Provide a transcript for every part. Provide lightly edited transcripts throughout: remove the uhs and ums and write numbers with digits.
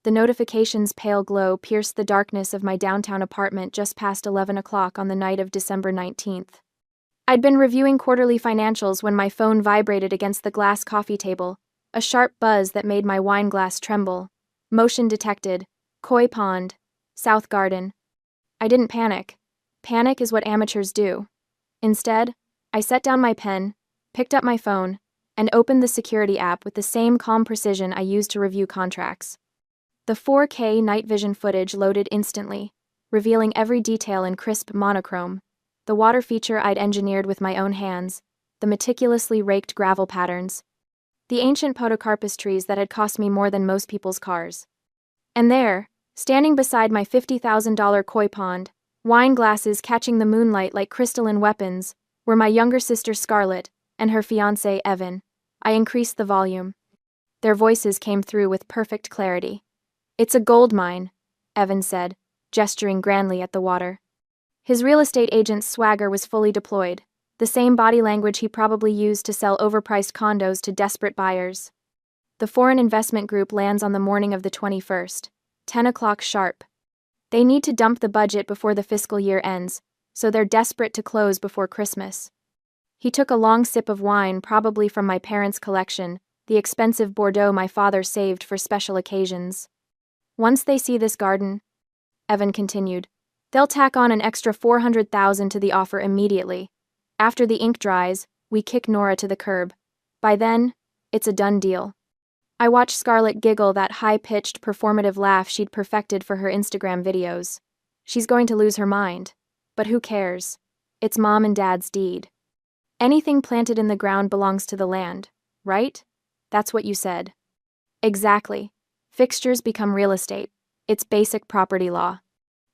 The notification's pale glow pierced the darkness of my downtown apartment just past 11 o'clock on the night of December 19th. I'd been reviewing quarterly financials when my phone vibrated against the glass coffee table, a sharp buzz that made my wine glass tremble. Motion detected. Koi Pond. South Garden. I didn't panic. Panic is what amateurs do. Instead, I set down my pen, picked up my phone, and opened the security app with the same calm precision I used to review contracts. The 4K night vision footage loaded instantly, revealing every detail in crisp monochrome. The water feature I'd engineered with my own hands, the meticulously raked gravel patterns, the ancient podocarpus trees that had cost me more than most people's cars. And there, standing beside my $50,000 koi pond, wine glasses catching the moonlight like crystalline weapons, were my younger sister Scarlett and her fiancé Evan. I increased the volume. Their voices came through with perfect clarity. "It's a gold mine," Evan said, gesturing grandly at the water. His real estate agent's swagger was fully deployed, the same body language he probably used to sell overpriced condos to desperate buyers. The foreign investment group lands on the morning of the 21st, 10 o'clock sharp. They need to dump the budget before the fiscal year ends, so they're desperate to close before Christmas. He took a long sip of wine, probably from my parents' collection, the expensive Bordeaux my father saved for special occasions. "Once they see this garden," Evan continued, "they'll tack on an extra $400,000 to the offer immediately. After the ink dries, we kick Nora to the curb. By then, it's a done deal." I watched Scarlett giggle that high-pitched, performative laugh she'd perfected for her Instagram videos. She's going to lose her mind. But who cares? It's Mom and Dad's deed. Anything planted in the ground belongs to the land, right? That's what you said. Exactly. Fixtures become real estate. It's basic property law.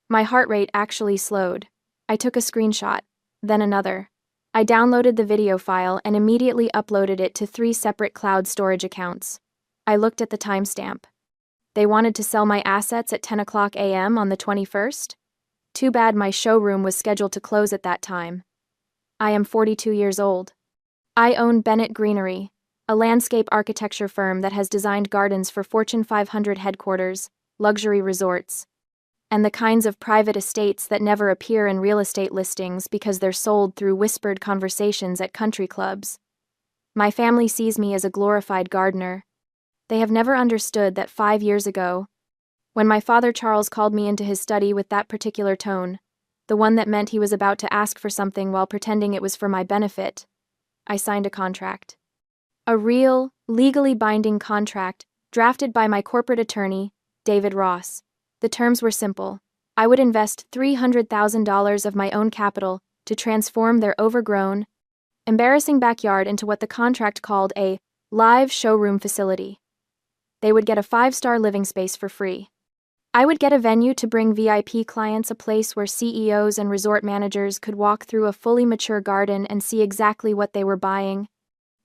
My heart rate actually slowed. I took a screenshot, then another. I downloaded the video file and immediately uploaded it to 3 separate cloud storage accounts. I looked at the timestamp. They wanted to sell my assets at 10 o'clock a.m. on the 21st? Too bad my showroom was scheduled to close at that time. I am 42 years old. I own Bennett Greenery, a landscape architecture firm that has designed gardens for Fortune 500 headquarters, luxury resorts, and the kinds of private estates that never appear in real estate listings because they're sold through whispered conversations at country clubs. My family sees me as a glorified gardener. They have never understood that 5 years ago, when my father Charles called me into his study with that particular tone, the one that meant he was about to ask for something while pretending it was for my benefit, I signed a contract. A real, legally binding contract, drafted by my corporate attorney, David Ross. The terms were simple. I would invest $300,000 of my own capital to transform their overgrown, embarrassing backyard into what the contract called a live showroom facility. They would get a 5-star living space for free. I would get a venue to bring VIP clients, a place where CEOs and resort managers could walk through a fully mature garden and see exactly what they were buying,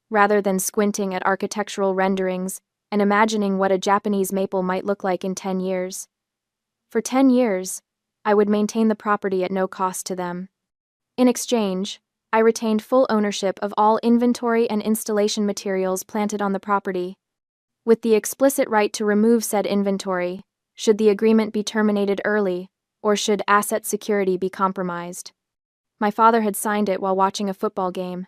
rather than squinting at architectural renderings and imagining what a Japanese maple might look like in 10 years. For 10 years, I would maintain the property at no cost to them. In exchange, I retained full ownership of all inventory and installation materials planted on the property, with the explicit right to remove said inventory, should the agreement be terminated early, or should asset security be compromised. My father had signed it while watching a football game.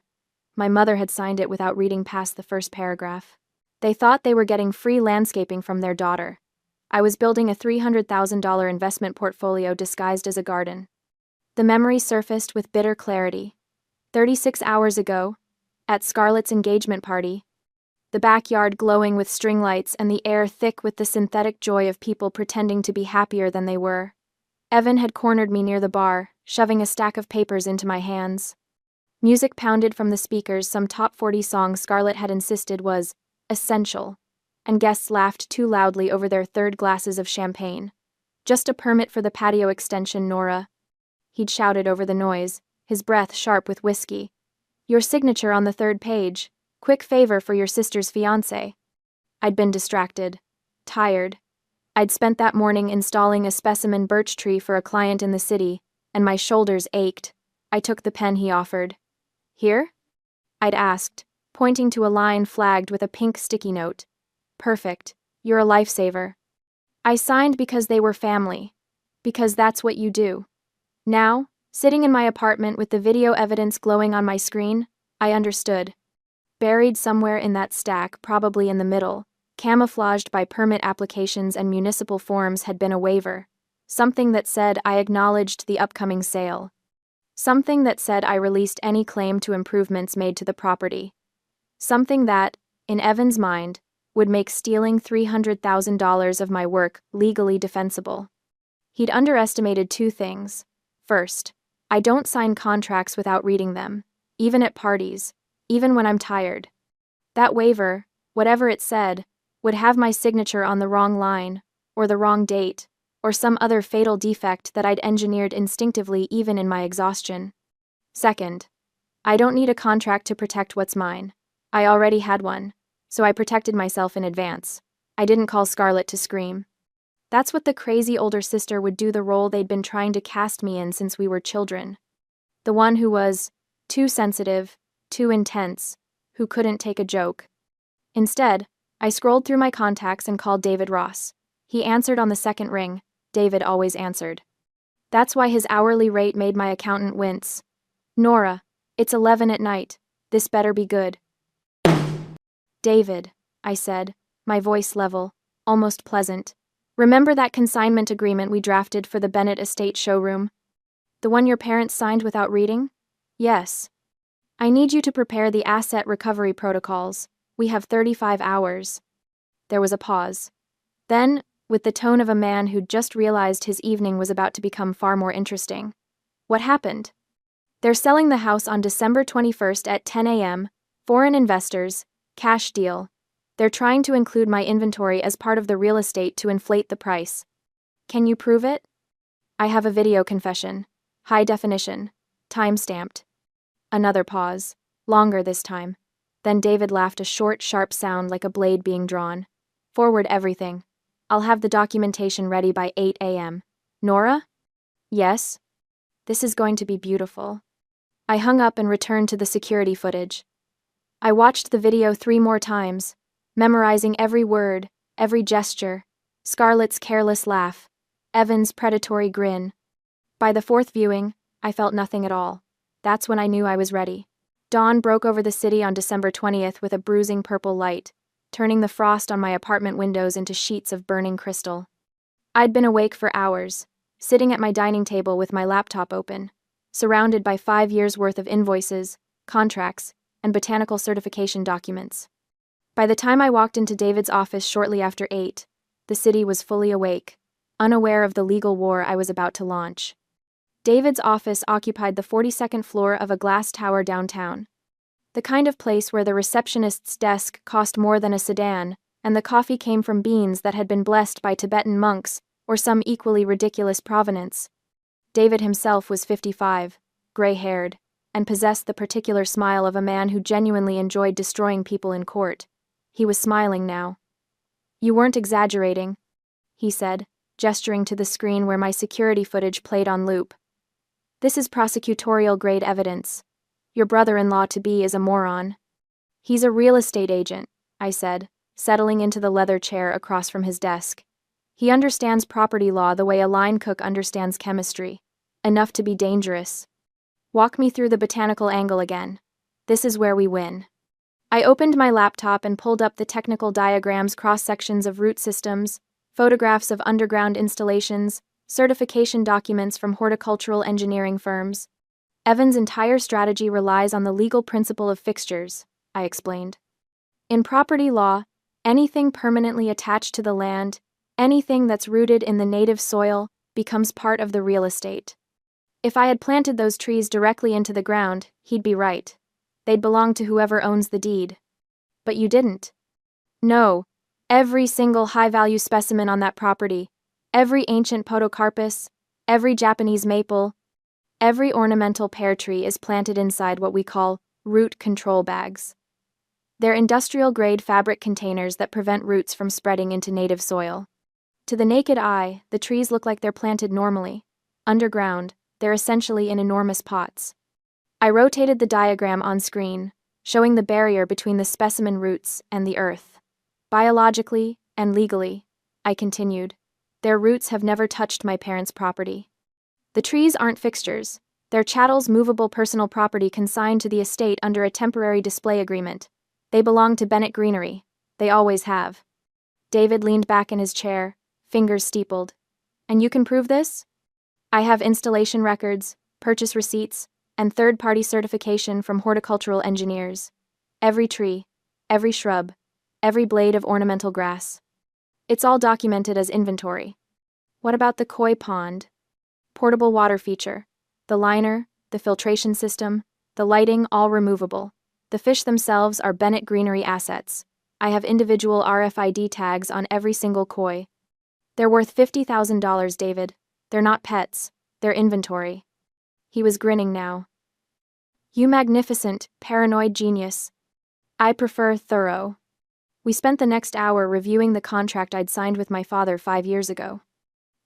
My mother had signed it without reading past the first paragraph. They thought they were getting free landscaping from their daughter. I was building a $300,000 investment portfolio disguised as a garden. The memory surfaced with bitter clarity. 36 hours ago, at Scarlett's engagement party, the backyard glowing with string lights and the air thick with the synthetic joy of people pretending to be happier than they were, Evan had cornered me near the bar, shoving a stack of papers into my hands. Music pounded from the speakers, some top 40 song Scarlett had insisted was essential, and guests laughed too loudly over their third glasses of champagne. "Just a permit for the patio extension, Nora," he'd shouted over the noise, his breath sharp with whiskey. "Your signature on the 3rd page. Quick favor for your sister's fiancé." I'd been distracted, tired. I'd spent that morning installing a specimen birch tree for a client in the city, and my shoulders ached. I took the pen he offered. "Here?" I'd asked, pointing to a line flagged with a pink sticky note. "Perfect. You're a lifesaver." I signed because they were family. Because that's what you do. Now, sitting in my apartment with the video evidence glowing on my screen, I understood. Buried somewhere in that stack, probably in the middle, camouflaged by permit applications and municipal forms, had been a waiver. Something that said I acknowledged the upcoming sale. Something that said I released any claim to improvements made to the property. Something that, in Evan's mind, would make stealing $300,000 of my work legally defensible. He'd underestimated two things. First, I don't sign contracts without reading them, even at parties, even when I'm tired. That waiver, whatever it said, would have my signature on the wrong line, or the wrong date, or some other fatal defect that I'd engineered instinctively even in my exhaustion. Second, I don't need a contract to protect what's mine. I already had one, so I protected myself in advance. I didn't call Scarlett to scream. That's what the crazy older sister would do, the role they'd been trying to cast me in since we were children. The one who was too sensitive, too intense, who couldn't take a joke. Instead, I scrolled through my contacts and called David Ross. He answered on the second ring. David always answered. That's why his hourly rate made my accountant wince. Nora, it's 11 at night. This better be good. David, I said, my voice level, almost pleasant. Remember that consignment agreement we drafted for the Bennett Estate showroom? The one your parents signed without reading? Yes. I need you to prepare the asset recovery protocols. We have 35 hours. There was a pause. Then, with the tone of a man who'd just realized his evening was about to become far more interesting. What happened? They're selling the house on December 21st at 10 a.m., foreign investors, cash deal. They're trying to include my inventory as part of the real estate to inflate the price. Can you prove it? I have a video confession. High definition. Time-stamped. Another pause. Longer this time. Then David laughed, a short, sharp sound like a blade being drawn. Forward everything. I'll have the documentation ready by 8 a.m. Nora? Yes? This is going to be beautiful. I hung up and returned to the security footage. I watched the video 3 more times, memorizing every word, every gesture, Scarlett's careless laugh, Evan's predatory grin. By the 4th viewing, I felt nothing at all. That's when I knew I was ready. Dawn broke over the city on December 20th with a bruising purple light, turning the frost on my apartment windows into sheets of burning crystal. I'd been awake for hours, sitting at my dining table with my laptop open, surrounded by 5 years' worth of invoices, contracts, and botanical certification documents. By the time I walked into David's office shortly after 8, the city was fully awake, unaware of the legal war I was about to launch. David's office occupied the 42nd floor of a glass tower downtown. The kind of place where the receptionist's desk cost more than a sedan, and the coffee came from beans that had been blessed by Tibetan monks or some equally ridiculous provenance. David himself was 55, gray-haired, and possessed the particular smile of a man who genuinely enjoyed destroying people in court. He was smiling now. You weren't exaggerating, he said, gesturing to the screen where my security footage played on loop. This is prosecutorial-grade evidence. Your brother-in-law-to-be is a moron. He's a real estate agent, I said, settling into the leather chair across from his desk. He understands property law the way a line cook understands chemistry. Enough to be dangerous. Walk me through the botanical angle again. This is where we win. I opened my laptop and pulled up the technical diagrams, cross-sections of root systems, photographs of underground installations, certification documents from horticultural engineering firms. Evan's entire strategy relies on the legal principle of fixtures, I explained. In property law, anything permanently attached to the land, anything that's rooted in the native soil, becomes part of the real estate. If I had planted those trees directly into the ground, he'd be right. They'd belong to whoever owns the deed. But you didn't. No, every single high-value specimen on that property, every ancient podocarpus, every Japanese maple, every ornamental pear tree is planted inside what we call root control bags. They're industrial-grade fabric containers that prevent roots from spreading into native soil. To the naked eye, the trees look like they're planted normally. Underground, they're essentially in enormous pots. I rotated the diagram on screen, showing the barrier between the specimen roots and the earth. Biologically and legally, I continued, Their roots have never touched my parents' property. The trees aren't fixtures. They're chattel's movable personal property consigned to the estate under a temporary display agreement. They belong to Bennett Greenery. They always have. David leaned back in his chair, fingers steepled. And you can prove this? I have installation records, purchase receipts, and third-party certification from horticultural engineers. Every tree, every shrub, every blade of ornamental grass. It's all documented as inventory. What about the koi pond? Portable water feature. The liner, the filtration system, the lighting, all removable. The fish themselves are Bennett Greenery assets. I have individual RFID tags on every single koi. They're worth $50,000, David. They're not pets. They're inventory. He was grinning now. You magnificent, paranoid genius. I prefer thorough. We spent the next hour reviewing the contract I'd signed with my father 5 years ago.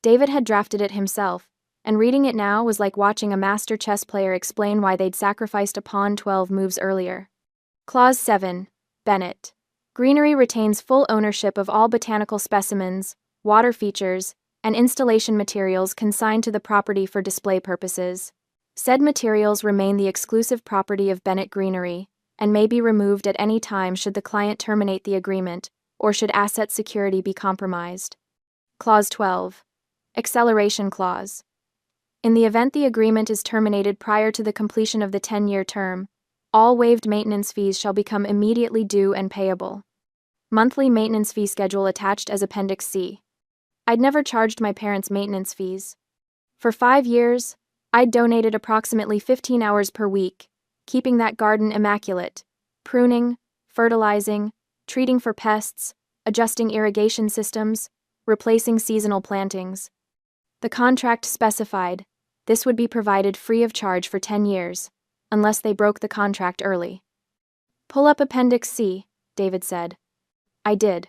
David had drafted it himself, and reading it now was like watching a master chess player explain why they'd sacrificed a pawn 12 moves earlier. Clause 7. Bennett. Greenery retains full ownership of all botanical specimens, water features, and installation materials consigned to the property for display purposes. Said materials remain the exclusive property of Bennett Greenery, and may be removed at any time should the client terminate the agreement, or should asset security be compromised. Clause 12. Acceleration clause. In the event the agreement is terminated prior to the completion of the 10-year term, all waived maintenance fees shall become immediately due and payable. Monthly maintenance fee schedule attached as Appendix C. I'd never charged my parents maintenance fees. For 5 years, I'd donated approximately 15 hours per week, keeping that garden immaculate, pruning, fertilizing, treating for pests, adjusting irrigation systems, replacing seasonal plantings. The contract specified this would be provided free of charge for 10 years, unless they broke the contract early. Pull up Appendix C, David said. I did.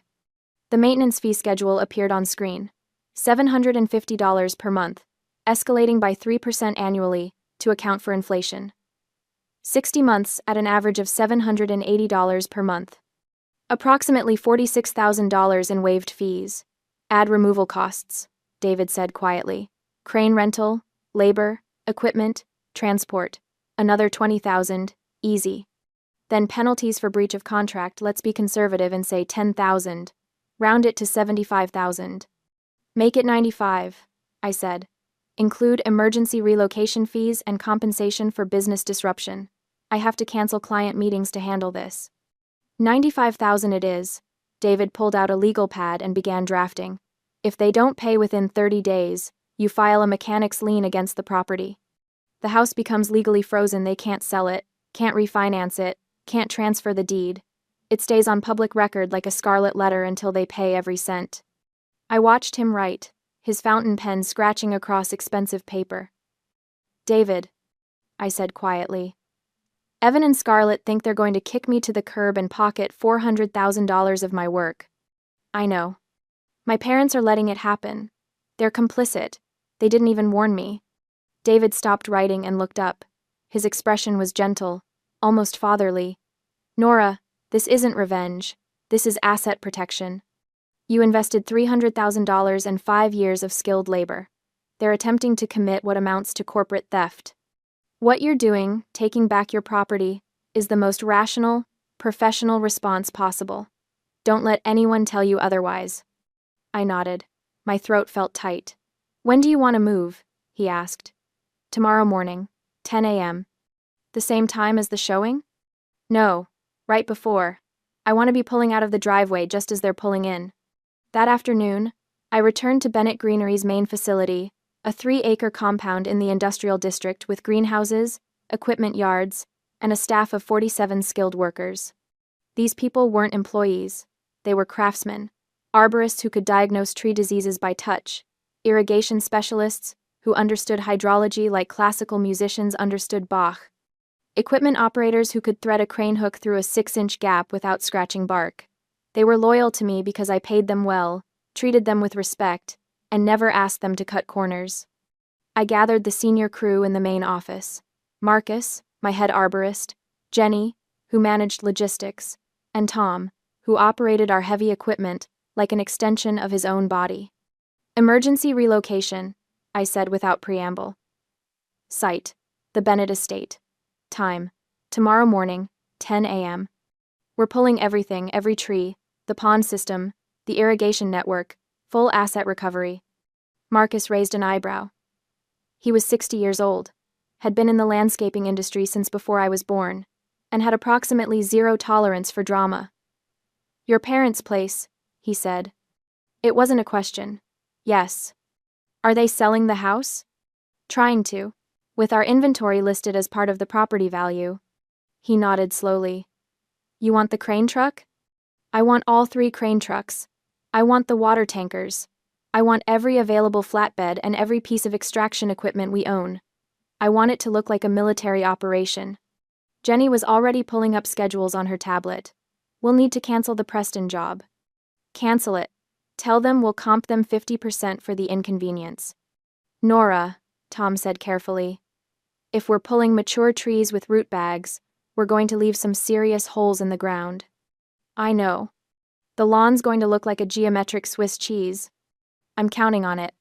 The maintenance fee schedule appeared on screen. $750 per month, escalating by 3% annually to account for inflation. 60 months at an average of $780 per month. Approximately $46,000 in waived fees. Add removal costs, David said quietly. Crane rental, labor, equipment, transport. Another $20,000, easy. Then penalties for breach of contract, let's be conservative and say $10,000. Round it to $75,000. Make it $95,000, I said. Include emergency relocation fees and compensation for business disruption. I have to cancel client meetings to handle this. $95,000 it is. David pulled out a legal pad and began drafting. If they don't pay within 30 days, you file a mechanic's lien against the property. The house becomes legally frozen, they can't sell it, can't refinance it, can't transfer the deed. It stays on public record like a scarlet letter until they pay every cent. I watched him write, his fountain pen scratching across expensive paper. David, I said quietly. Evan and Scarlett think they're going to kick me to the curb and pocket $400,000 of my work. I know. My parents are letting it happen. They're complicit. They didn't even warn me. David stopped writing and looked up. His expression was gentle, almost fatherly. Nora, this isn't revenge. This is asset protection. You invested $300,000 and 5 years of skilled labor. They're attempting to commit what amounts to corporate theft. What you're doing, taking back your property, is the most rational, professional response possible. Don't let anyone tell you otherwise. I nodded. My throat felt tight. When do you want to move? He asked. Tomorrow morning, 10 a.m. The same time as the showing? No, right before. I want to be pulling out of the driveway just as they're pulling in. That afternoon, I returned to Bennett Greenery's main facility, a 3-acre compound in the industrial district with greenhouses, equipment yards, and a staff of 47 skilled workers. These people weren't employees. They were craftsmen, arborists who could diagnose tree diseases by touch, irrigation specialists who understood hydrology like classical musicians understood Bach, equipment operators who could thread a crane hook through a 6-inch gap without scratching bark. They were loyal to me because I paid them well, treated them with respect, and never asked them to cut corners. I gathered the senior crew in the main office. Marcus, my head arborist, Jenny, who managed logistics, and Tom, who operated our heavy equipment like an extension of his own body. Emergency relocation, I said without preamble. Site: the Bennett Estate. Time: tomorrow morning, 10 a.m. We're pulling everything, every tree, the pond system, the irrigation network, full asset recovery. Marcus raised an eyebrow. He was 60 years old, had been in the landscaping industry since before I was born, and had approximately zero tolerance for drama. Your parents' place, he said. It wasn't a question. Yes. Are they selling the house? Trying to, with our inventory listed as part of the property value. He nodded slowly. You want the crane truck? I want all 3 crane trucks. I want the water tankers. I want every available flatbed and every piece of extraction equipment we own. I want it to look like a military operation. Jenny was already pulling up schedules on her tablet. We'll need to cancel the Preston job. Cancel it. Tell them we'll comp them 50% for the inconvenience. Nora, Tom said carefully, if we're pulling mature trees with root bags, we're going to leave some serious holes in the ground. I know. The lawn's going to look like a geometric Swiss cheese. I'm counting on it.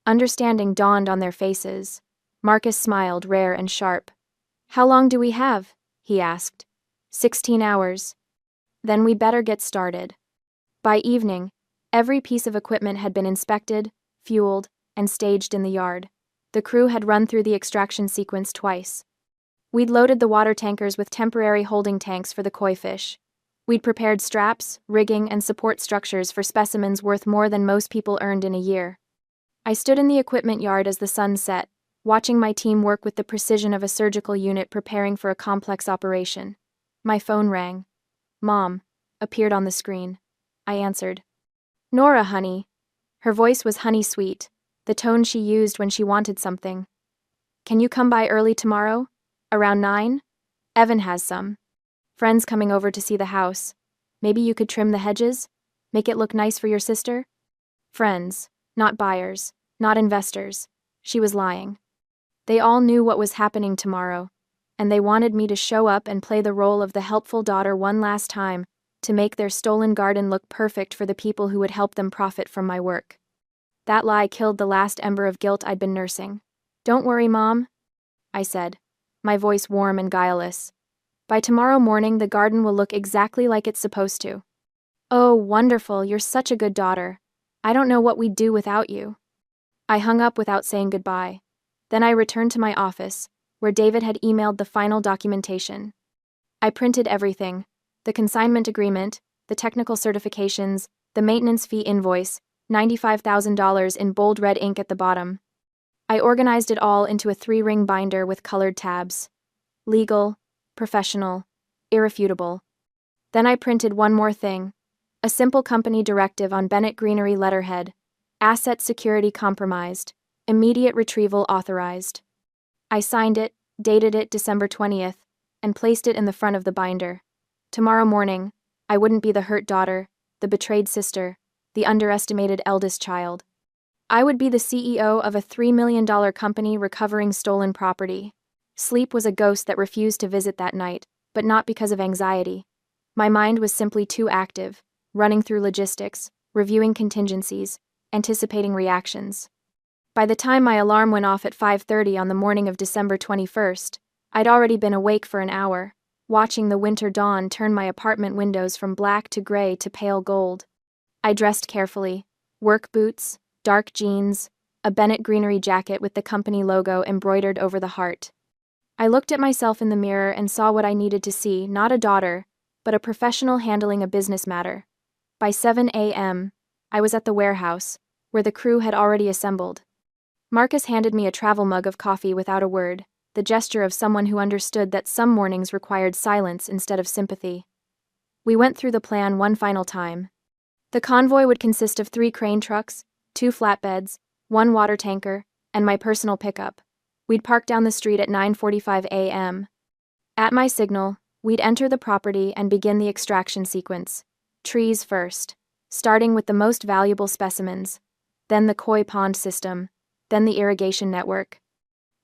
Understanding dawned on their faces. Marcus smiled, rare and sharp. How long do we have? He asked. 16 hours. Then we better get started. By evening, every piece of equipment had been inspected, fueled, and staged in the yard. The crew had run through the extraction sequence twice. We'd loaded the water tankers with temporary holding tanks for the koi fish. We'd prepared straps, rigging, and support structures for specimens worth more than most people earned in a year. I stood in the equipment yard as the sun set, watching my team work with the precision of a surgical unit preparing for a complex operation. My phone rang. Mom appeared on the screen. I answered. Nora, honey. Her voice was honey-sweet, the tone she used when she wanted something. Can you come by early tomorrow? Around 9? Evan has some friends coming over to see the house. Maybe you could trim the hedges? Make it look nice for your sister? Friends, not buyers, not investors. She was lying. They all knew what was happening tomorrow, and they wanted me to show up and play the role of the helpful daughter one last time, to make their stolen garden look perfect for the people who would help them profit from my work. That lie killed the last ember of guilt I'd been nursing. Don't worry, Mom, I said, my voice warm and guileless. By tomorrow morning, the garden will look exactly like it's supposed to. Oh, wonderful, you're such a good daughter. I don't know what we'd do without you. I hung up without saying goodbye. Then I returned to my office, where David had emailed the final documentation. I printed everything: the consignment agreement, the technical certifications, the maintenance fee invoice, $95,000 in bold red ink at the bottom. I organized it all into a 3-ring binder with colored tabs. Legal, professional, irrefutable. Then I printed one more thing: a simple company directive on Bennett Greenery letterhead: asset security compromised, immediate retrieval authorized. I signed it, dated it December 20th, and placed it in the front of the binder. Tomorrow morning, I wouldn't be the hurt daughter, the betrayed sister, the underestimated eldest child. I would be the CEO of a $3 million company recovering stolen property. Sleep was a ghost that refused to visit that night, but not because of anxiety. My mind was simply too active, running through logistics, reviewing contingencies, anticipating reactions. By the time my alarm went off at 5:30 on the morning of December 21st, I'd already been awake for an hour, watching the winter dawn turn my apartment windows from black to gray to pale gold. I dressed carefully: work boots, dark jeans, a Bennett Greenery jacket with the company logo embroidered over the heart. I looked at myself in the mirror and saw what I needed to see: not a daughter, but a professional handling a business matter. By 7 a.m., I was at the warehouse, where the crew had already assembled. Marcus handed me a travel mug of coffee without a word, the gesture of someone who understood that some mornings required silence instead of sympathy. We went through the plan one final time. The convoy would consist of 3 crane trucks, 2 flatbeds, 1 water tanker, and my personal pickup. We'd park down the street at 9:45 a.m. At my signal, we'd enter the property and begin the extraction sequence. Trees first, starting with the most valuable specimens, then the koi pond system, then the irrigation network.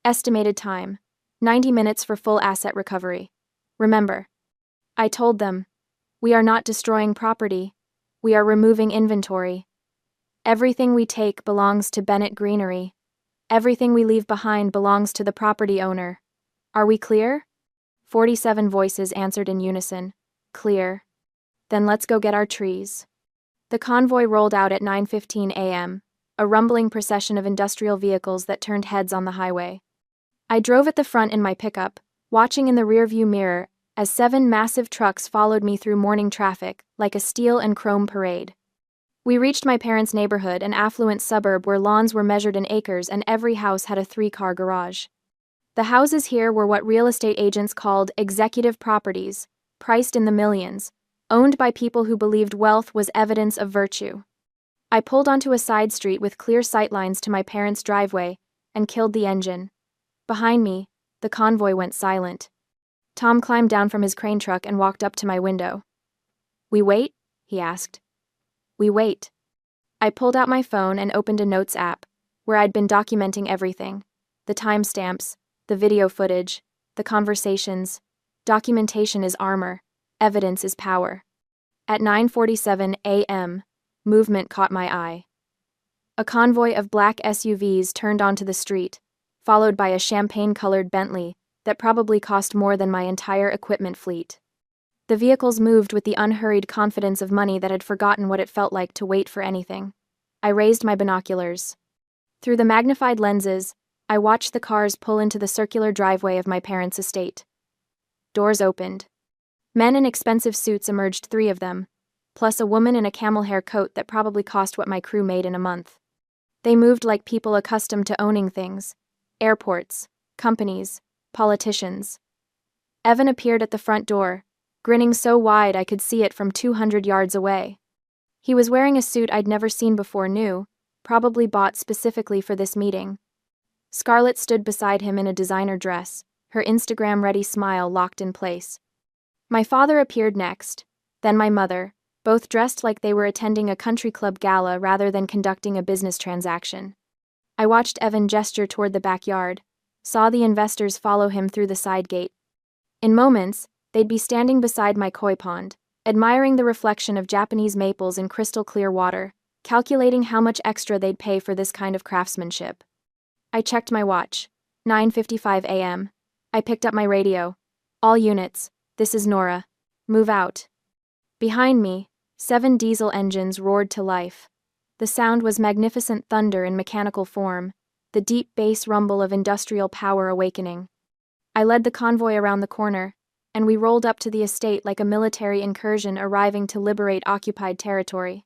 Estimated time: 90 minutes for full asset recovery. Remember, I told them, we are not destroying property, we are removing inventory. Everything we take belongs to Bennett Greenery. Everything we leave behind belongs to the property owner. Are we clear? 47 voices answered in unison. Clear. Then let's go get our trees. The convoy rolled out at 9:15 a.m., a rumbling procession of industrial vehicles that turned heads on the highway. I drove at the front in my pickup, watching in the rearview mirror as 7 massive trucks followed me through morning traffic like a steel and chrome parade. We reached my parents' neighborhood, an affluent suburb where lawns were measured in acres and every house had a 3-car garage. The houses here were what real estate agents called executive properties, priced in the millions, owned by people who believed wealth was evidence of virtue. I pulled onto a side street with clear sightlines to my parents' driveway and killed the engine. Behind me, the convoy went silent. Tom climbed down from his crane truck and walked up to my window. "We wait?" he asked. "We wait." I pulled out my phone and opened a notes app, where I'd been documenting everything: the timestamps, the video footage, the conversations. Documentation is armor, evidence is power. At 9:47 a.m., movement caught my eye. A convoy of black SUVs turned onto the street, followed by a champagne-colored Bentley that probably cost more than my entire equipment fleet. The vehicles moved with the unhurried confidence of money that had forgotten what it felt like to wait for anything. I raised my binoculars. Through the magnified lenses, I watched the cars pull into the circular driveway of my parents' estate. Doors opened. Men in expensive suits emerged, 3 of them, plus a woman in a camel hair coat that probably cost what my crew made in a month. They moved like people accustomed to owning things: airports, companies, politicians. Evan appeared at the front door, grinning so wide I could see it from 200 yards away. He was wearing a suit I'd never seen before, new, probably bought specifically for this meeting. Scarlett stood beside him in a designer dress, her Instagram-ready smile locked in place. My father appeared next, then my mother, both dressed like they were attending a country club gala rather than conducting a business transaction. I watched Evan gesture toward the backyard, saw the investors follow him through the side gate. In moments, they'd be standing beside my koi pond, admiring the reflection of Japanese maples in crystal-clear water, calculating how much extra they'd pay for this kind of craftsmanship. I checked my watch. 9:55 a.m. I picked up my radio. "All units, this is Nora. Move out." Behind me, 7 diesel engines roared to life. The sound was magnificent thunder in mechanical form, the deep bass rumble of industrial power awakening. I led the convoy around the corner, and we rolled up to the estate like a military incursion arriving to liberate occupied territory.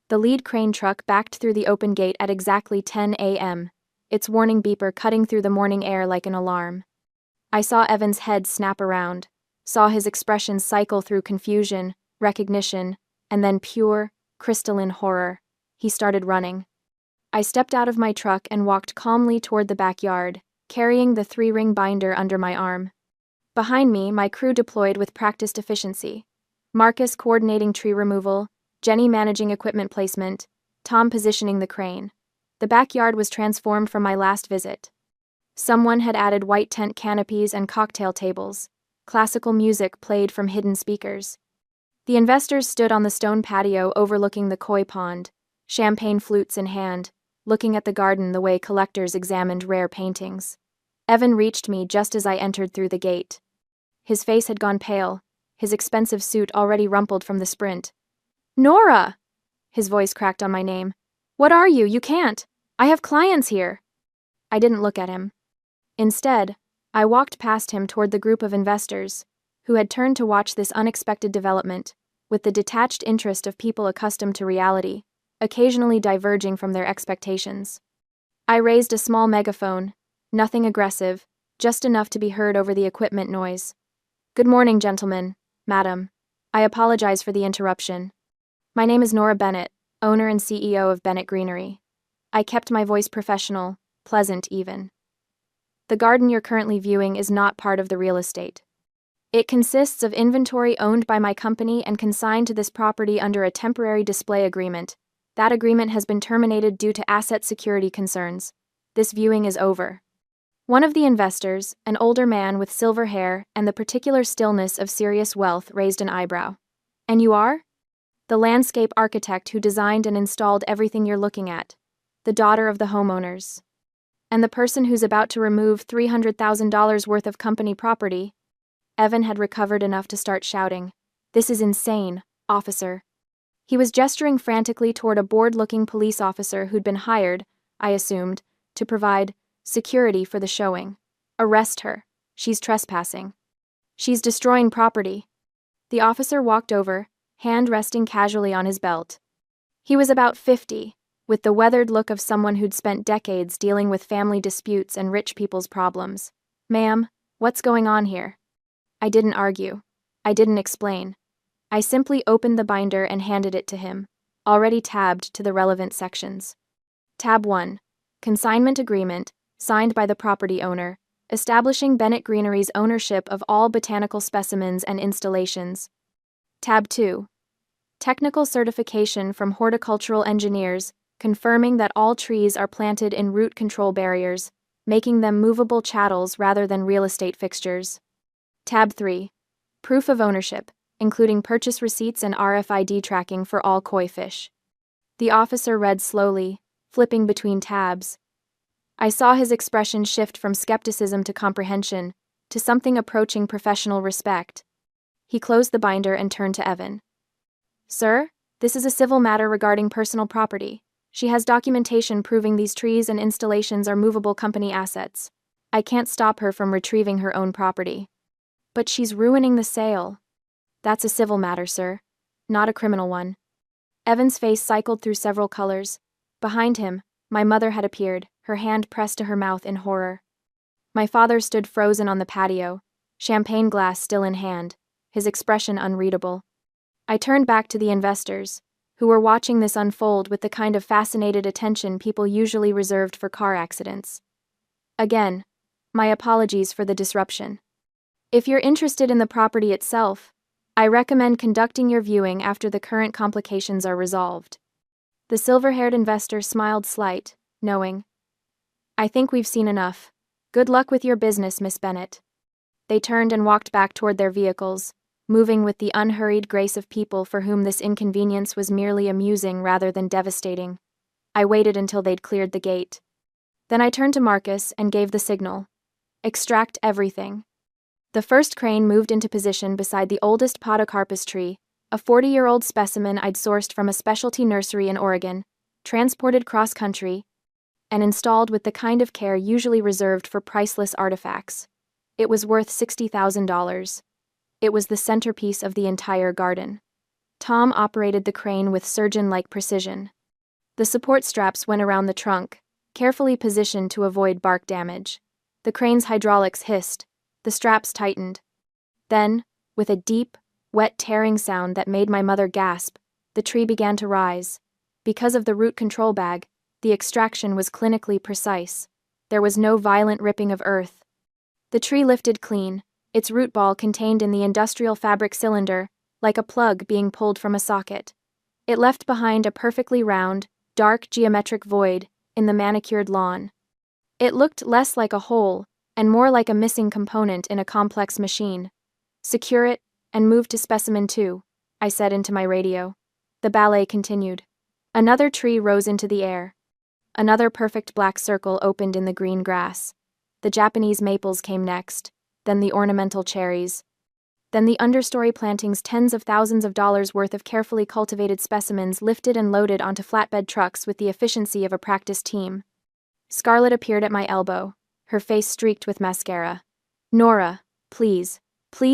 The lead crane truck backed through the open gate at exactly 10 a.m., its warning beeper cutting through the morning air like an alarm. I saw Evan's head snap around, saw his expression cycle through confusion, recognition, and then pure, crystalline horror. He started running. I stepped out of my truck and walked calmly toward the backyard, carrying the 3-ring binder under my arm. Behind me, my crew deployed with practiced efficiency. Marcus coordinating tree removal, Jenny managing equipment placement, Tom positioning the crane. The backyard was transformed from my last visit. Someone had added white tent canopies and cocktail tables. Classical music played from hidden speakers. The investors stood on the stone patio overlooking the koi pond, champagne flutes in hand, looking at the garden the way collectors examined rare paintings. Evan reached me just as I entered through the gate. His face had gone pale, his expensive suit already rumpled from the sprint. "Nora!" His voice cracked on my name. "What are you? You can't. I have clients here." I didn't look at him. Instead, I walked past him toward the group of investors, who had turned to watch this unexpected development, with the detached interest of people accustomed to reality, occasionally diverging from their expectations. I raised a small megaphone, nothing aggressive, just enough to be heard over the equipment noise. "Good morning, gentlemen, madam. I apologize for the interruption. My name is Nora Bennett, owner and CEO of Bennett Greenery." I kept my voice professional, pleasant even. "The garden you're currently viewing is not part of the real estate. It consists of inventory owned by my company and consigned to this property under a temporary display agreement. That agreement has been terminated due to asset security concerns. This viewing is over." One of the investors, an older man with silver hair and the particular stillness of serious wealth, raised an eyebrow. "And you are?" The landscape architect who designed and installed everything you're looking at. The daughter of the homeowners. And the person who's about to remove $300,000 worth of company property. Evan had recovered enough to start shouting, "This is insane, officer." He was gesturing frantically toward a bored-looking police officer who'd been hired, I assumed, to provide security for the showing. "Arrest her. She's trespassing. She's destroying property." The officer walked over, hand resting casually on his belt. He was about 50, with the weathered look of someone who'd spent decades dealing with family disputes and rich people's problems. "Ma'am, what's going on here?" I didn't argue. I didn't explain. I simply opened the binder and handed it to him, already tabbed to the relevant sections. Tab 1. Consignment Agreement, signed by the property owner, establishing Bennett Greenery's ownership of all botanical specimens and installations. Tab 2. Technical certification from horticultural engineers, confirming that all trees are planted in root control barriers, making them movable chattels rather than real estate fixtures. Tab 3. Proof of ownership, including purchase receipts and RFID tracking for all koi fish. The officer read slowly, flipping between tabs. I saw his expression shift from skepticism to comprehension, to something approaching professional respect. He closed the binder and turned to Evan. "Sir, this is a civil matter regarding personal property. She has documentation proving these trees and installations are movable company assets. I can't stop her from retrieving her own property." "But she's ruining the sale." "That's a civil matter, sir, not a criminal one." Evan's face cycled through several colors. Behind him, my mother had appeared, her hand pressed to her mouth in horror. My father stood frozen on the patio, champagne glass still in hand, his expression unreadable. I turned back to the investors, who were watching this unfold with the kind of fascinated attention people usually reserved for car accidents. Again, my apologies for the disruption. If you're interested in the property itself, I recommend conducting your viewing after the current complications are resolved. The silver-haired investor smiled slight, knowing. "I think we've seen enough. Good luck with your business, Miss Bennett." They turned and walked back toward their vehicles, moving with the unhurried grace of people for whom this inconvenience was merely amusing rather than devastating. I waited until they'd cleared the gate. Then I turned to Marcus and gave the signal. "Extract everything." The first crane moved into position beside the oldest podocarpus tree, a 40-year-old specimen I'd sourced from a specialty nursery in Oregon, transported cross-country, and installed with the kind of care usually reserved for priceless artifacts. It was worth $60,000. It was the centerpiece of the entire garden. Tom operated the crane with surgeon-like precision. The support straps went around the trunk, carefully positioned to avoid bark damage. The crane's hydraulics hissed. The straps tightened. Then, with a deep, wet tearing sound that made my mother gasp, the tree began to rise. Because of the root control bag, the extraction was clinically precise. There was no violent ripping of earth. The tree lifted clean, its root ball contained in the industrial fabric cylinder, like a plug being pulled from a socket. It left behind a perfectly round, dark geometric void in the manicured lawn. It looked less like a hole and more like a missing component in a complex machine. "Secure it, and move to specimen 2, I said into my radio. The ballet continued. Another tree rose into the air. Another perfect black circle opened in the green grass. The Japanese maples came next, then the ornamental cherries. Then the understory plantings, tens of thousands of dollars worth of carefully cultivated specimens lifted and loaded onto flatbed trucks with the efficiency of a practiced team. Scarlett appeared at my elbow, her face streaked with mascara. "Nora, please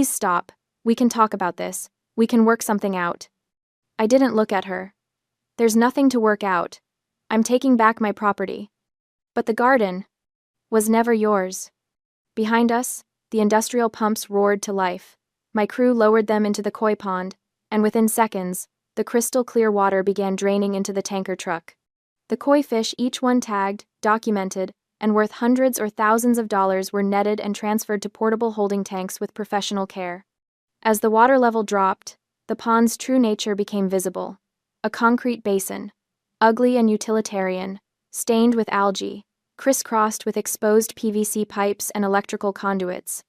stop. We can talk about this. We can work something out." I didn't look at her. "There's nothing to work out. I'm taking back my property." "But the garden was never yours." Behind us, the industrial pumps roared to life. My crew lowered them into the koi pond, and within seconds, the crystal clear water began draining into the tanker truck. The koi fish, each one tagged, documented, and worth hundreds or thousands of dollars, were netted and transferred to portable holding tanks with professional care. As the water level dropped, the pond's true nature became visible. A concrete basin, ugly and utilitarian, stained with algae, crisscrossed with exposed PVC pipes and electrical conduits.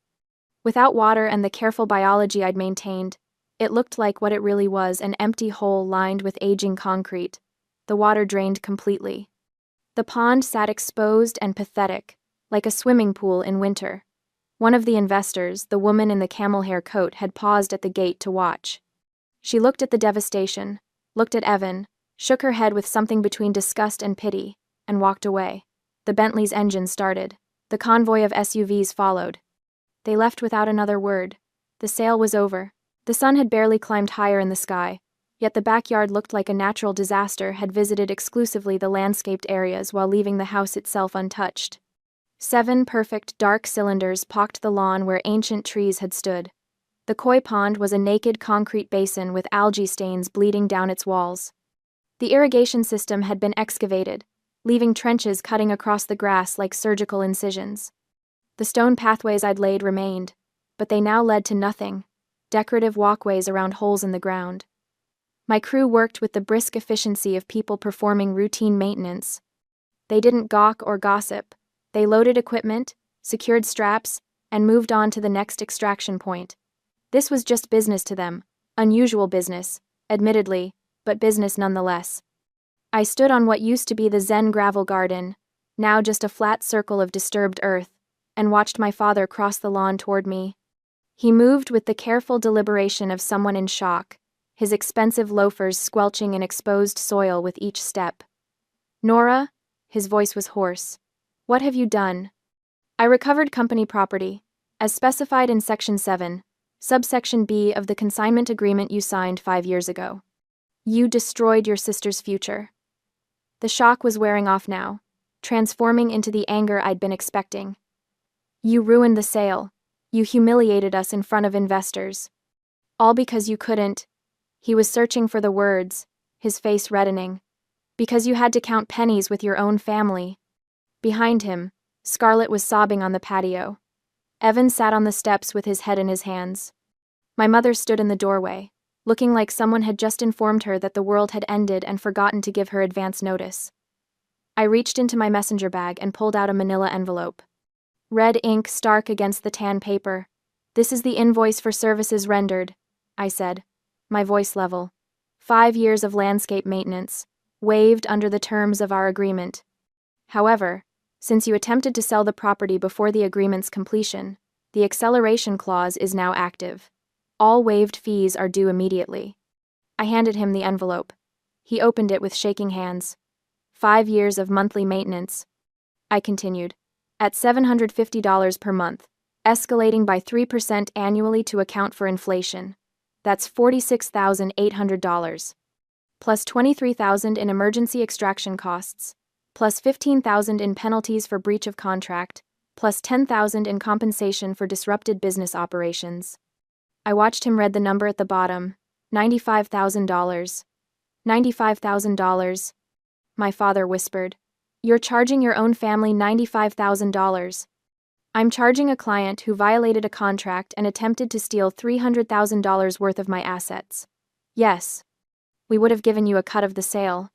Without water and the careful biology I'd maintained, It looked like what it really was, an empty hole lined with aging concrete. The water drained completely. The pond sat exposed and pathetic, like a swimming pool in winter. One of the investors, the woman in the camel hair coat, had paused at the gate to watch. She looked at the devastation, looked at Evan, shook her head with something between disgust and pity, and walked away. The Bentley's engine started. The convoy of SUVs followed. They left without another word. The sale was over. The sun had barely climbed higher in the sky, yet the backyard looked like a natural disaster had visited exclusively the landscaped areas while leaving the house itself untouched. 7 perfect, dark cylinders pocked the lawn where ancient trees had stood. The koi pond was a naked concrete basin with algae stains bleeding down its walls. The irrigation system had been excavated, leaving trenches cutting across the grass like surgical incisions. The stone pathways I'd laid remained, but they now led to nothing, decorative walkways around holes in the ground. My crew worked with the brisk efficiency of people performing routine maintenance. They didn't gawk or gossip. They loaded equipment, secured straps, and moved on to the next extraction point. This was just business to them, unusual business, admittedly, but business nonetheless. I stood on what used to be the Zen gravel garden, now just a flat circle of disturbed earth, and watched my father cross the lawn toward me. He moved with the careful deliberation of someone in shock, his expensive loafers squelching in exposed soil with each step. "Nora," his voice was hoarse. "What have you done?" "I recovered company property, as specified in Section 7, subsection B of the consignment agreement you signed 5 years ago. You destroyed your sister's future." The shock was wearing off now, transforming into the anger I'd been expecting. "You ruined the sale. You humiliated us in front of investors. All because you couldn't—" He was searching for the words, his face reddening. "Because you had to count pennies with your own family." Behind him, Scarlett was sobbing on the patio. Evan sat on the steps with his head in his hands. My mother stood in the doorway, looking like someone had just informed her that the world had ended and forgotten to give her advance notice. I reached into my messenger bag and pulled out a manila envelope. Red ink stark against the tan paper. "This is the invoice for services rendered," I said, my voice level. 5 years of landscape maintenance, waived under the terms of our agreement. However, since you attempted to sell the property before the agreement's completion, the acceleration clause is now active. All waived fees are due immediately. I handed him the envelope. He opened it with shaking hands. 5 years of monthly maintenance. I continued. At $750 per month, escalating by 3% annually to account for inflation. That's $46,800. Plus $23,000 in emergency extraction costs. Plus $15,000 in penalties for breach of contract. Plus $10,000 in compensation for disrupted business operations. I watched him read the number at the bottom. $95,000. $95,000. My father whispered. "You're charging your own family $95,000. I'm charging a client who violated a contract and attempted to steal $300,000 worth of my assets. Yes. We would have given you a cut of the sale.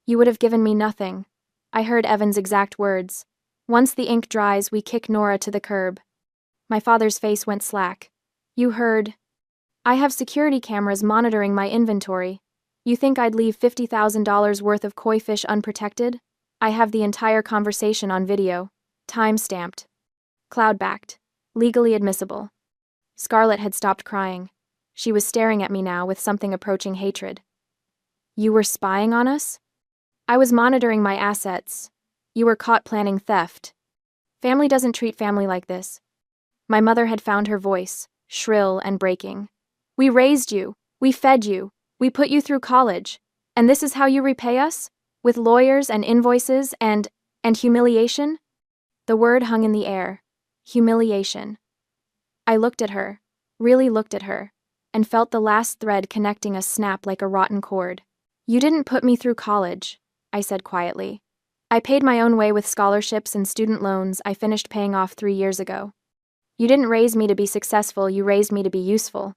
You would have given me nothing." I heard Evan's exact words. "Once the ink dries, we kick Nora to the curb." My father's face went slack. "You heard. I have security cameras monitoring my inventory. You think I'd leave $50,000 worth of koi fish unprotected? I have the entire conversation on video. Time-stamped. Cloud-backed. Legally admissible." Scarlett had stopped crying. She was staring at me now with something approaching hatred. "You were spying on us?" "I was monitoring my assets. You were caught planning theft. Family doesn't treat family like this." My mother had found her voice, shrill and breaking. "We raised you. We fed you. We put you through college. And this is how you repay us? With lawyers and invoices and humiliation?" The word hung in the air. Humiliation. I looked at her, really looked at her, and felt the last thread connecting us snap like a rotten cord. "You didn't put me through college," I said quietly. "I paid my own way with scholarships and student loans I finished paying off 3 years ago. You didn't raise me to be successful, you raised me to be useful.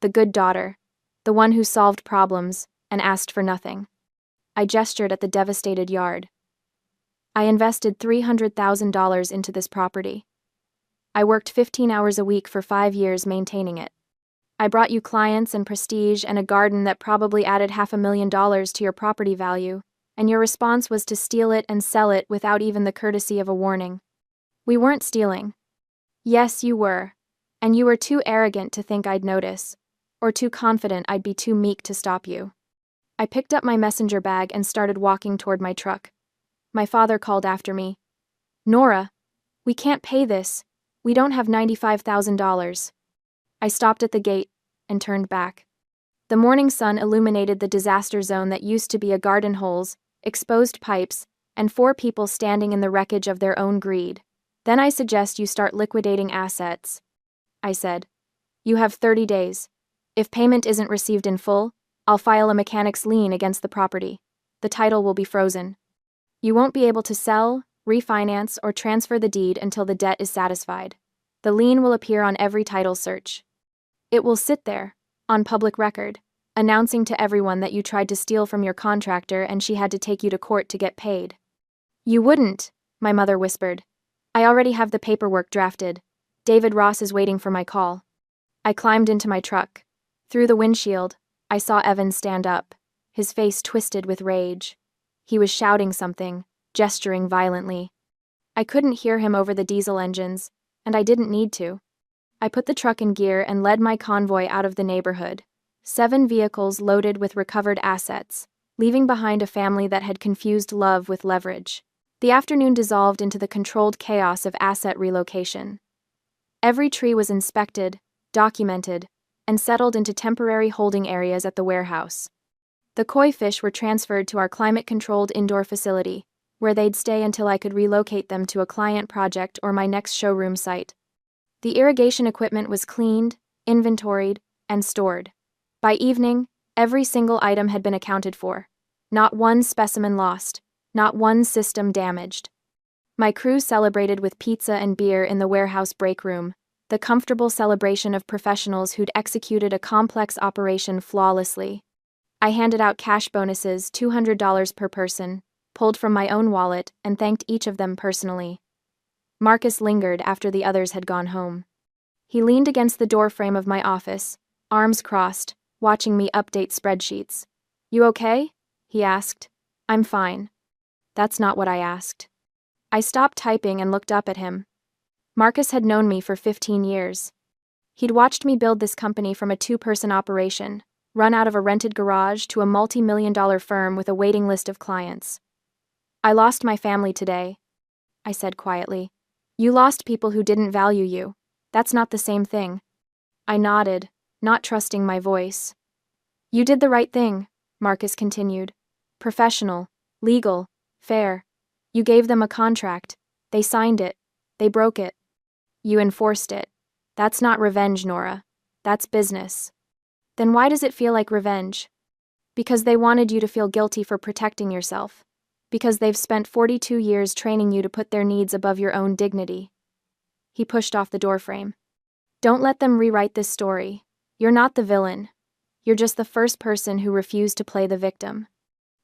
The good daughter. The one who solved problems and asked for nothing." I gestured at the devastated yard. "I invested $300,000 into this property. I worked 15 hours a week for 5 years maintaining it. I brought you clients and prestige and a garden that probably added $500,000 to your property value, and your response was to steal it and sell it without even the courtesy of a warning. We weren't stealing. Yes, you were. And you were too arrogant to think I'd notice, or too confident I'd be too meek to stop you. I picked up my messenger bag and started walking toward my truck. My father called after me. Nora, we can't pay this. We don't have $95,000. I stopped at the gate and turned back. The morning sun illuminated the disaster zone that used to be a garden holes, exposed pipes, and 4 people standing in the wreckage of their own greed. Then I suggest you start liquidating assets, I said. You have 30 days. If payment isn't received in full, I'll file a mechanic's lien against the property. The title will be frozen. You won't be able to sell, refinance, or transfer the deed until the debt is satisfied. The lien will appear on every title search. It will sit there, on public record, announcing to everyone that you tried to steal from your contractor and she had to take you to court to get paid. You wouldn't, my mother whispered. I already have the paperwork drafted. David Ross is waiting for my call. I climbed into my truck. Through the windshield, I saw Evan stand up, his face twisted with rage. He was shouting something, gesturing violently. I couldn't hear him over the diesel engines, and I didn't need to. I put the truck in gear and led my convoy out of the neighborhood. 7 vehicles loaded with recovered assets, leaving behind a family that had confused love with leverage. The afternoon dissolved into the controlled chaos of asset relocation. Every tree was inspected, documented, and settled into temporary holding areas at the warehouse. The koi fish were transferred to our climate-controlled indoor facility, where they'd stay until I could relocate them to a client project or my next showroom site. The irrigation equipment was cleaned, inventoried, and stored. By evening, every single item had been accounted for. Not one specimen lost, not one system damaged. My crew celebrated with pizza and beer in the warehouse break room, the comfortable celebration of professionals who'd executed a complex operation flawlessly. I handed out cash bonuses, $200 per person, pulled from my own wallet, and thanked each of them personally. Marcus lingered after the others had gone home. He leaned against the doorframe of my office, arms crossed, watching me update spreadsheets. You okay? He asked. I'm fine. That's not what I asked. I stopped typing and looked up at him. Marcus had known me for 15 years. He'd watched me build this company from a 2-person operation, run out of a rented garage to a multi-million-dollar firm with a waiting list of clients. I lost my family today, I said quietly. You lost people who didn't value you. That's not the same thing. I nodded, not trusting my voice. You did the right thing, Marcus continued. Professional, legal, fair. You gave them a contract. They signed it. They broke it. You enforced it. That's not revenge, Nora. That's business. Then why does it feel like revenge? Because they wanted you to feel guilty for protecting yourself. Because they've spent 42 years training you to put their needs above your own dignity. He pushed off the doorframe. Don't let them rewrite this story. You're not the villain. You're just the first person who refused to play the victim.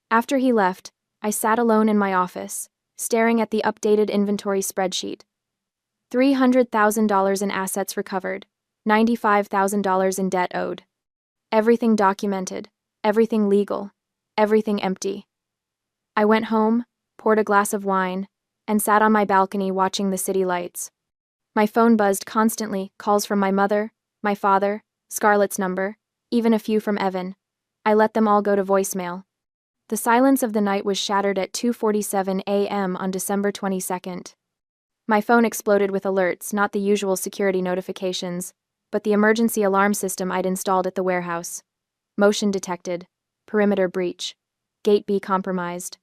After he left, I sat alone in my office, staring at the updated inventory spreadsheet. $300,000 in assets recovered, $95,000 in debt owed. Everything documented, everything legal, everything empty. I went home, poured a glass of wine, and sat on my balcony watching the city lights. My phone buzzed constantly, calls from my mother, my father, Scarlett's number, even a few from Evan. I let them all go to voicemail. The silence of the night was shattered at 2:47 a.m. on December 22nd. My phone exploded with alerts, not the usual security notifications, but the emergency alarm system I'd installed at the warehouse. Motion detected. Perimeter breach. Gate B compromised.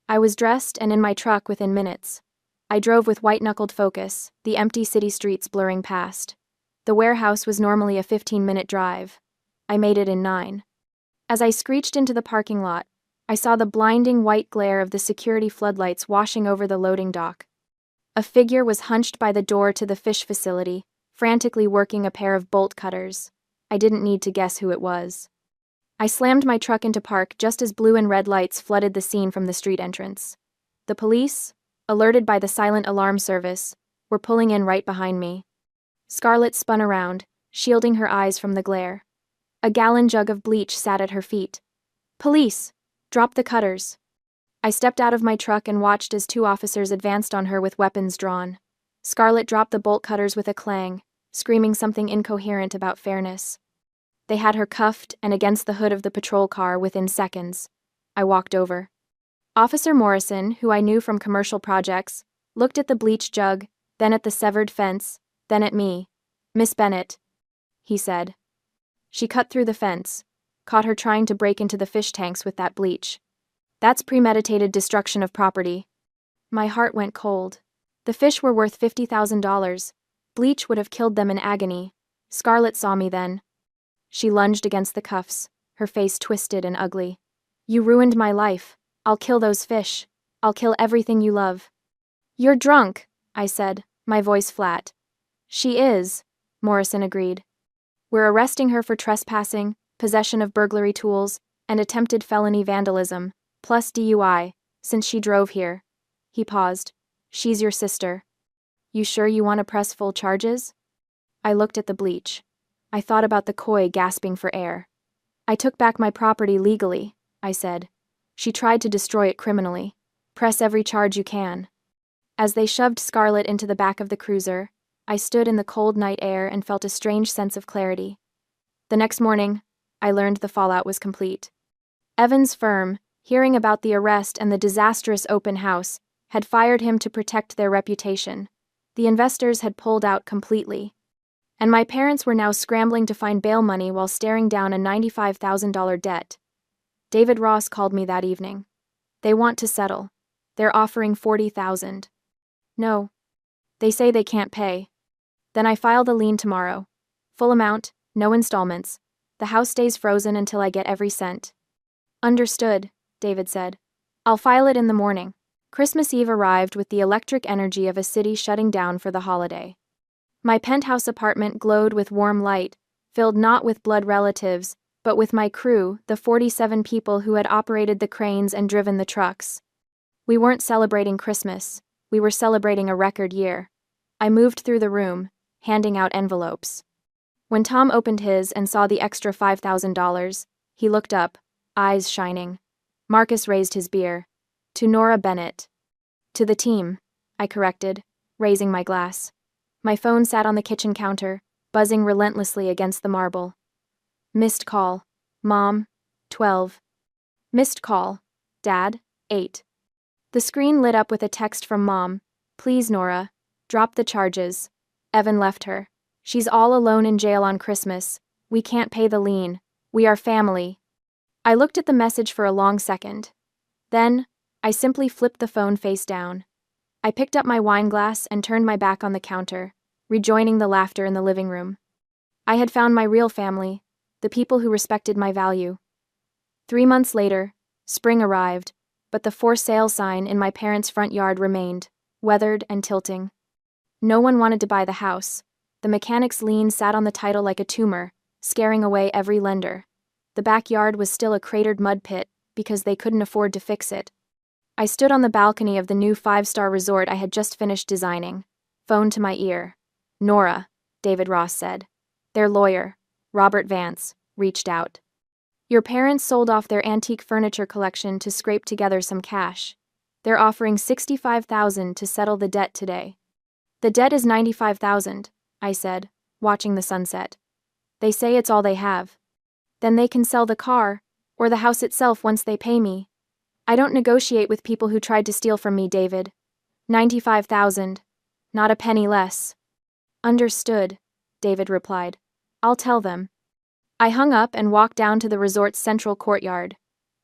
I was dressed and in my truck within minutes. I drove with white-knuckled focus, the empty city streets blurring past. The warehouse was normally a 15-minute drive. I made it in 9. As I screeched into the parking lot, I saw the blinding white glare of the security floodlights washing over the loading dock. A figure was hunched by the door to the fish facility, frantically working a pair of bolt cutters. I didn't need to guess who it was. I slammed my truck into park just as blue and red lights flooded the scene from the street entrance. The police, alerted by the silent alarm service, were pulling in right behind me. Scarlett spun around, shielding her eyes from the glare. A gallon jug of bleach sat at her feet. "Police! Drop the cutters!" I stepped out of my truck and watched as 2 officers advanced on her with weapons drawn. Scarlett dropped the bolt cutters with a clang, screaming something incoherent about fairness. They had her cuffed and against the hood of the patrol car within seconds. I walked over. Officer Morrison, who I knew from commercial projects, looked at the bleach jug, then at the severed fence, then at me. "Miss Bennett," he said. "She cut through the fence. Caught her trying to break into the fish tanks with that bleach. That's premeditated destruction of property." My heart went cold. The fish were worth $50,000. Bleach would have killed them in agony. Scarlett saw me then. She lunged against the cuffs, her face twisted and ugly. "You ruined my life. I'll kill those fish. I'll kill everything you love." "You're drunk," I said, my voice flat. "She is," Morrison agreed. "We're arresting her for trespassing, possession of burglary tools, and attempted felony vandalism, plus DUI, since she drove here." He paused. "She's your sister. You sure you want to press full charges?" I looked at the bleach. I thought about the koi gasping for air. "I took back my property legally," I said. "She tried to destroy it criminally. Press every charge you can." As they shoved Scarlett into the back of the cruiser, I stood in the cold night air and felt a strange sense of clarity. The next morning, I learned the fallout was complete. Evan's firm, hearing about the arrest and the disastrous open house, had fired him to protect their reputation. The investors had pulled out completely. And my parents were now scrambling to find bail money while staring down a $95,000 debt. David Ross called me that evening. "They want to settle. They're offering $40,000. No. They say they can't pay." "Then I filed a lien tomorrow. Full amount, no installments. The house stays frozen until I get every cent." "Understood," David said. "I'll file it in the morning." Christmas Eve arrived with the electric energy of a city shutting down for the holiday. My penthouse apartment glowed with warm light, filled not with blood relatives, but with my crew, the 47 people who had operated the cranes and driven the trucks. We weren't celebrating Christmas. We were celebrating a record year. I moved through the room, handing out envelopes. When Tom opened his and saw the extra $5,000, he looked up, eyes shining. Marcus raised his beer. "To Nora Bennett." "To the team," I corrected, raising my glass. My phone sat on the kitchen counter, buzzing relentlessly against the marble. Missed call. Mom, 12. Missed call. Dad, 8. The screen lit up with a text from Mom. "Please, Nora, drop the charges. Evan left her. She's all alone in jail on Christmas. We can't pay the lien. We are family." I looked at the message for a long second. Then, I simply flipped the phone face down. I picked up my wine glass and turned my back on the counter, rejoining the laughter in the living room. I had found my real family, the people who respected my value. 3 months later, spring arrived, but the for sale sign in my parents' front yard remained, weathered and tilting. No one wanted to buy the house. The mechanic's lien sat on the title like a tumor, scaring away every lender. The backyard was still a cratered mud pit because they couldn't afford to fix it. I stood on the balcony of the new 5-star resort I had just finished designing, phone to my ear. "Nora," David Ross said. Their lawyer, Robert Vance, reached out. "Your parents sold off their antique furniture collection to scrape together some cash. They're offering $65,000 to settle the debt today." "The debt is $95,000, I said, watching the sunset. "They say it's all they have." "Then they can sell the car, or the house itself once they pay me." "I don't negotiate with people who tried to steal from me, David. 95,000. Not a penny less." "Understood," David replied. "I'll tell them." I hung up and walked down to the resort's central courtyard.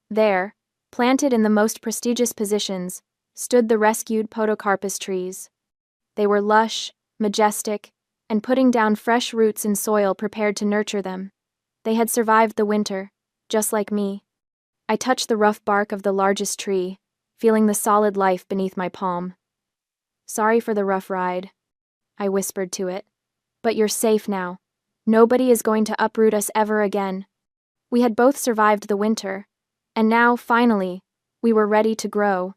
There, planted in the most prestigious positions, stood the rescued podocarpus trees. They were lush, majestic, and putting down fresh roots in soil prepared to nurture them. They had survived the winter, just like me. I touched the rough bark of the largest tree, feeling the solid life beneath my palm. "Sorry for the rough ride," I whispered to it. "But you're safe now. Nobody is going to uproot us ever again." We had both survived the winter, and now, finally, we were ready to grow.